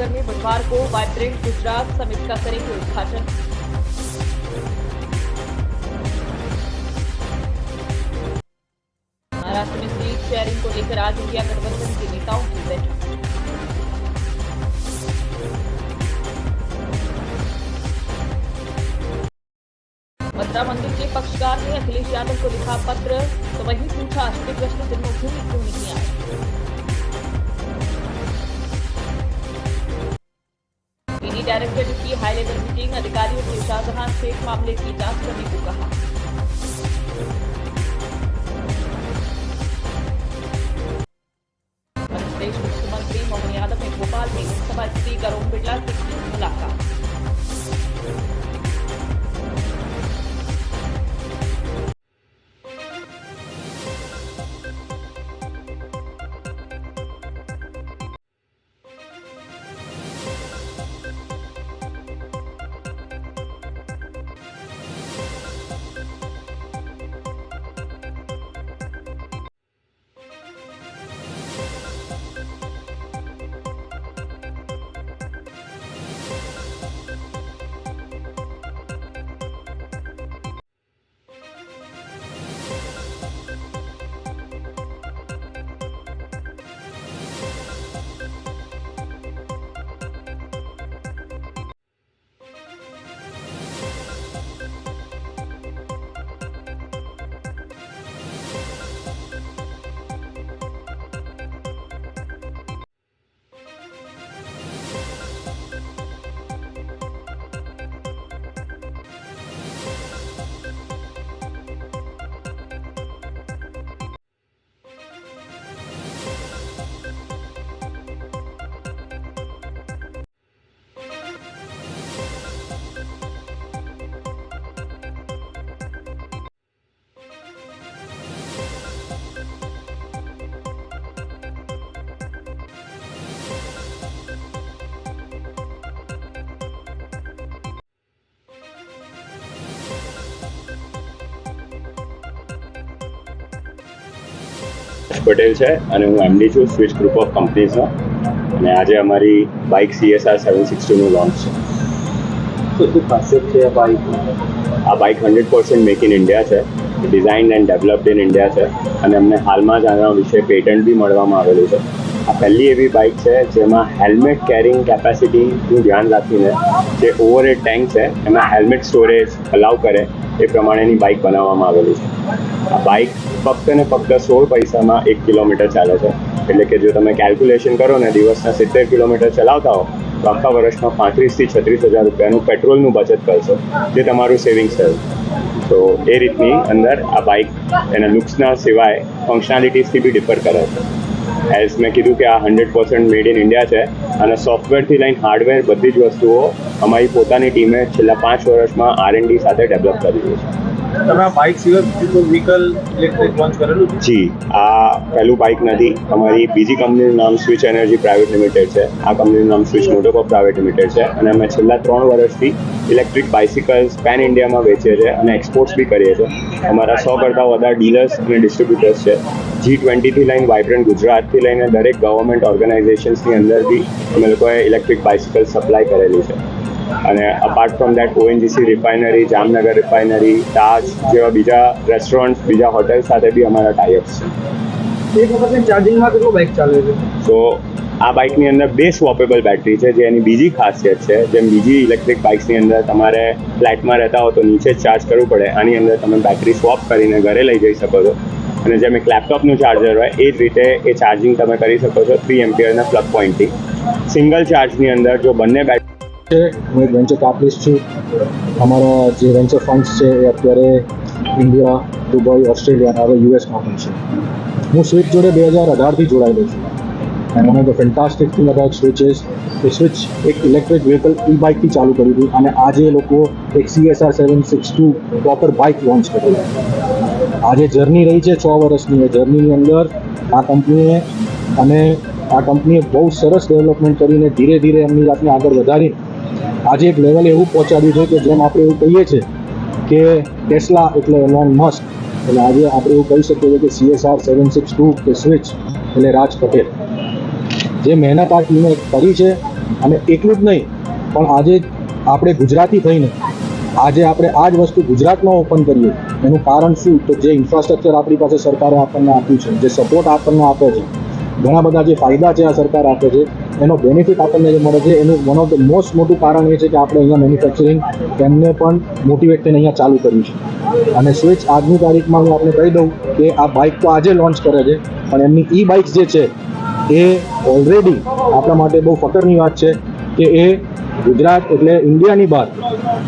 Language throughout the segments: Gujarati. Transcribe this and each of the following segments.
जामनगर में बुधवार को वाइब्रेंट गुजरात समिट का करेंगे उद्घाटन। महाराष्ट्र में सीट शेयरिंग को लेकर आज इंडिया गठबंधन के नेताओं की बैठक। मथुरा मंदिर के पक्षकार ने अखिलेश यादव को लिखा पत्र, तो वही पूछा श्री कृष्ण जन्मभूमि क्यों नहीं आए। ईडी डायरेक्टर की हाई लेवल मीटिंग, अधिकारियों से शाहजहां शेख मामले की जांच करने को कहा। मध्य प्रदेश मुख्यमंत्री मोहन यादव ने भोपाल में लोकसभा स्पीकर ओम बिरला से की मुलाकात। પટેલ છે અને હું એમડી છું સ્વિચ ગ્રુપ ઓફ કંપનીઝનો અને આજે અમારી બાઇક CSR 762નું લોન્ચ છે. તો શું ખાસિયત છે આ બાઇક? આ બાઇક 100% મેક ઇન ઇન્ડિયા છે, design and developed in India છે અને અમને હાલમાં જ આના વિશે પેટન્ટ બી મળવામાં આવેલું છે. આ પહેલી એવી બાઇક છે જેમાં હેલ્મેટ કેરિંગ કેપેસિટીનું ધ્યાન રાખીને જે ઓવરહેડ ટેન્ક છે એમાં હેલ્મેટ સ્ટોરેજ અલાઉ કરે એ પ્રમાણેની બાઇક બનાવવામાં આવેલી છે. આ બાઇક ફક્ત ને ફક્ત 16 પૈસામાં 1 કિલોમીટર ચાલે છે, એટલે કે જો તમે કેલ્ક્યુલેશન કરો ને દિવસના 70 કિલોમીટર ચલાવતા હો તો આખા વર્ષમાં 35,000 થી 36,000 રૂપિયાનું પેટ્રોલનું બચત કરશો, જે તમારું સેવિંગ્સ થયું. તો એ રીતની અંદર આ બાઇક એના લુક્સના સિવાય ફંક્શનાલિટીઝથી બી ડિફર કરે છે. એઝ મેં કીધું કે આ 100% મેડ ઇન ઇન્ડિયા છે અને સોફ્ટવેરથી લઈને હાર્ડવેર બધી જ વસ્તુઓ અમારી પોતાની ટીમે છેલ્લા 5 વર્ષમાં R&D સાથે ડેવલપ કરી છે. તમે આ બાઇક સિવાય બીજું કોઈ વ્હીકલ ઇલેક્ટ્રિક લોન્ચ કરેલું છે? જી, આ પહેલું બાઇક નથી. અમારી બીજી કંપનીનું નામ સ્વિચ એનર્જી પ્રાઇવેટ લિમિટેડ છે, આ કંપનીનું નામ સ્વિચ મોટોકોપ પ્રાઇવેટ લિમિટેડ છે અને અમે છેલ્લા 3 વર્ષથી ઇલેક્ટ્રિક બાઇસિકલ્સ પેન ઇન્ડિયામાં વેચીએ છીએ અને એક્સપોર્ટ્સ બી કરીએ છીએ. અમારા 100 કરતાં વધારે ડીલર્સ અને ડિસ્ટ્રીબ્યુટર્સ છે. G20થી લઈને વાઇબ્રન્ટ ગુજરાતથી લઈને દરેક ગવર્મેન્ટ ઓર્ગેનાઇઝેશન્સની અંદર બી અમે લોકોએ ઇલેક્ટ્રિક બાઇસિકલ સપ્લાય કરેલી છે. અને apart from that ONGC refinery, Jamnagar refinery, Taj જેવા બીજા રેસ્ટોરન્ટ, બીજા હોટેલ સાથે બી અમારા ટાઈઅપ્સ છે. એક વખતની ચાર્જિંગમાં કેટલું બાઇક ચાલે છે? તો આ બાઇકની અંદર 2 સ્વોપેબલ બેટરી છે, જે એની બીજી ખાસિયત છે. જેમ બીજી ઇલેક્ટ્રિક બાઇક્સની અંદર તમારે ફ્લેટમાં રહેતા હો તો નીચે જ ચાર્જ કરવું પડે, આની અંદર તમે બેટરી સ્વોપ કરીને ઘરે લઈ જઈ શકો છો અને જેમ એક લેપટોપનું ચાર્જર હોય એ જ રીતે એ ચાર્જિંગ તમે કરી શકો છો 3 એમ્પિયરના પ્લગ પોઈન્ટથી. સિંગલ ચાર્જની અંદર જો બંને બેટરી છે. હું એક વેન્ચર કેપિટલિસ્ટ છું. અમારા જે વેન્ચર ફંડ્સ છે એ અત્યારે ઇન્ડિયા, દુબઈ, ઓસ્ટ્રેલિયા અને હવે US પણ છે. હું સ્વિચ જોડે 2018થી જોડાયેલો છું એન્ડ મને the fantastic thing about switch is કે સ્વિચ એક ઇલેક્ટ્રિક વ્હીકલ બાઇકથી ચાલુ કર્યું હતું અને આજે એ લોકો એક CSR 762 પ્રોપર બાઇક લોન્ચ કરેલી. આજે જર્ની રહી છે 6 વર્ષની. એ જર્નીની અંદર આ કંપનીએ બહુ સરસ ડેવલપમેન્ટ કરીને ધીરે ધીરે એમની જાતને આગળ વધારીને આજે એક લેવલે એવું પહોંચાડ્યું છે કે જેમ આપણે એવું કહીએ છીએ કે ટેસ્લા એટલે એલોન મસ્ક, એટલે આજે આપણે એવું કહી શકીએ કે CSR 762 કે સ્વિચ એટલે રાજ પટેલ. જે મહેનત આ ટીમે કરી છે અને એટલું જ નહીં, પણ આજે આપણે ગુજરાતી થઈને આજે આપણે આ જ વસ્તુ ગુજરાતમાં ઓપન કરીએ એનું કારણ શું? તો જે ઇન્ફ્રાસ્ટ્રક્ચર આપણી પાસે સરકારે આપણને આપ્યું છે, જે સપોર્ટ આપણને આપે છે, ઘણા બધા જે ફાયદા છે આ સરકાર આપે છે, એનો બેનિફિટ આપણને જે મળે છે, એનું વન ઓફ ધ મોસ્ટ મોટું કારણ એ છે કે આપણે અહીંયા મેન્યુફેક્ચરિંગ એમને પણ મોટિવેટ થઈને અહીંયા ચાલુ કર્યું છે. અને સ્વિચ આજની તારીખમાં હું આપણે કહી દઉં કે આ બાઇક તો આજે લોન્ચ કરે છે, પણ એમની ઈ બાઇક્સ જે છે એ ઓલરેડી આપણા માટે બહુ ફખરની વાત છે કે એ ગુજરાત એટલે ઇન્ડિયાની બહાર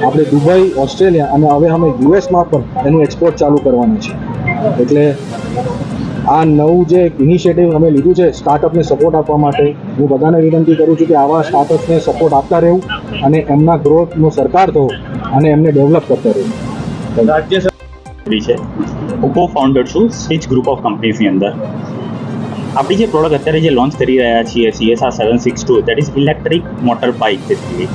આપણે દુબઈ, ઓસ્ટ્રેલિયા અને હવે અમે યુએસમાં પણ એનું એક્સપોર્ટ ચાલુ કરવાના છે. એટલે આ નવું જે ઇનિશિયેટિવ અમે લીધું છે સ્ટાર્ટઅપને સપોર્ટ આપવા માટે, હું બધાને વિનંતી કરું છું કે આવા સ્ટાર્ટઅપ્સને સપોર્ટ આપતા રહેવું અને એમના ગ્રોથનો સરકાર થવું અને એમને ડેવલપ કરતા રહેવું. રાજ્ય છે. હું કો ફાઉન્ડર છું સ્વિચ ગ્રુપ ઓફ કંપનીઝની અંદર. આપણી જે પ્રોડક્ટ અત્યારે જે લોન્ચ કરી રહ્યા છીએ CSR 762, that is electric motor bike basically,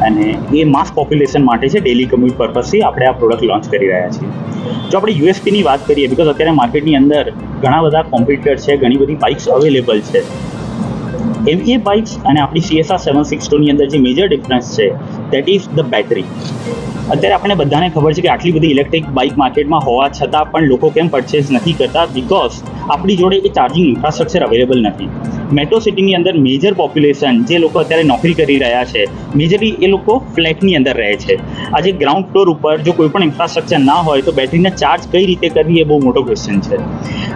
અને એ માસ પોપ્યુલેશન માટે છે, ડેલી કમ્યુટ પર્પઝથી આપણે આ પ્રોડક્ટ લોન્ચ કરી રહ્યા છીએ. જો આપણે USPની વાત કરીએ, બિકોઝ અત્યારે માર્કેટની અંદર ઘણા બધા કોમ્પિટિટર છે, ઘણી બધી બાઇક્સ અવેલેબલ છે. એ બાઇક્સ અને આપણી CSR 762ની અંદર જે મેજર ડિફરન્સ છે દેટ ઇઝ ધ બેટરી. અત્યારે આપણને બધાને ખબર છે કે આટલી બધી ઇલેક્ટ્રિક બાઇક માર્કેટમાં હોવા છતાં પણ લોકો કેમ પરચેઝ નથી કરતા? બિકોઝ આપણી જોડે એ ચાર્જિંગ ઇન્ફ્રાસ્ટ્રક્ચર અવેલેબલ નથી. મેટ્રો સિટીની અંદર મેજર પોપ્યુલેશન જે લોકો અત્યારે નોકરી કરી રહ્યા છે, મેજરલી એ લોકો ફ્લેટની અંદર રહે છે. આજે ગ્રાઉન્ડ ફ્લોર ઉપર જો કોઈ પણ ઇન્ફ્રાસ્ટ્રક્ચર ના હોય તો બેટરીને ચાર્જ કઈ રીતે કરવી એ બહુ મોટો ક્વેશ્ચન છે.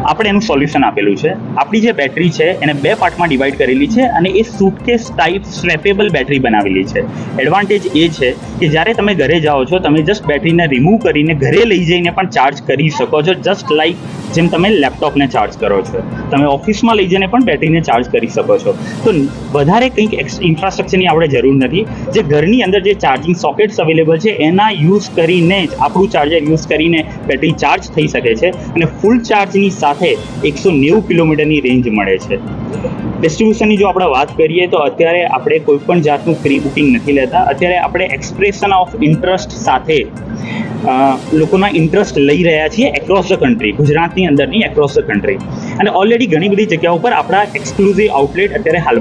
આપણે એનું સોલ્યુશન આપેલું છે. આપણી જે બેટરી છે એને 2 પાર્ટમાં ડિવાઈડ કરેલી છે અને એ સુટકેસ ટાઈપ સ્વેપેબલ બેટરી બનાવેલી છે. એડવાન્ટેજ એ છે કે જ્યારે તમે ઘરે જાઓ છો, તમે જસ્ટ બેટરીને રિમૂવ કરીને ઘરે લઈ જઈને પણ ચાર્જ કરી શકો છો, જસ્ટ લાઈક જેમ તમે લેપટોપને ચાર્જ કરો છો. તમે ઓફિસમાં લઈ જઈને પણ બેટરીને ચાર્જ કરી શકો છો. તો વધારે કંઈક ઇન્ફ્રાસ્ટ્રક્ચરની આપણે જરૂર નથી. જે ઘરની અંદર જે ચાર્જિંગ સોકેટ્સ અવેલેબલ છે એના યુઝ કરીને જ આપણું ચાર્જર યુઝ કરીને બેટરી ચાર્જ થઈ શકે છે અને ફૂલ ચાર્જની સાથે 190 કિલોમીટરની રેન્જ મળે છે. ડિસ્ટ્રીબ્યુશનની જો આપણે વાત કરીએ તો અત્યારે આપણે કોઈ પણ જાતનું પ્રી બુકિંગ નથી લેતા. અત્યારે આપણે એક્સપ્રેશન ઓફ ઇન્ટરેસ્ટ સાથે લોકોના ઇન્ટરેસ્ટ લઈ રહ્યા છીએ એક્રોસ ધ કન્ટ્રી, ગુજરાતની અંદર નહીં, એક્રોસ ધ કન્ટ્રી. અને ઓલરેડી ઘણી બધી જગ્યાઓ પર આપણા એક્સક્લુઝિવ આઉટલેટ અત્યારે હાલ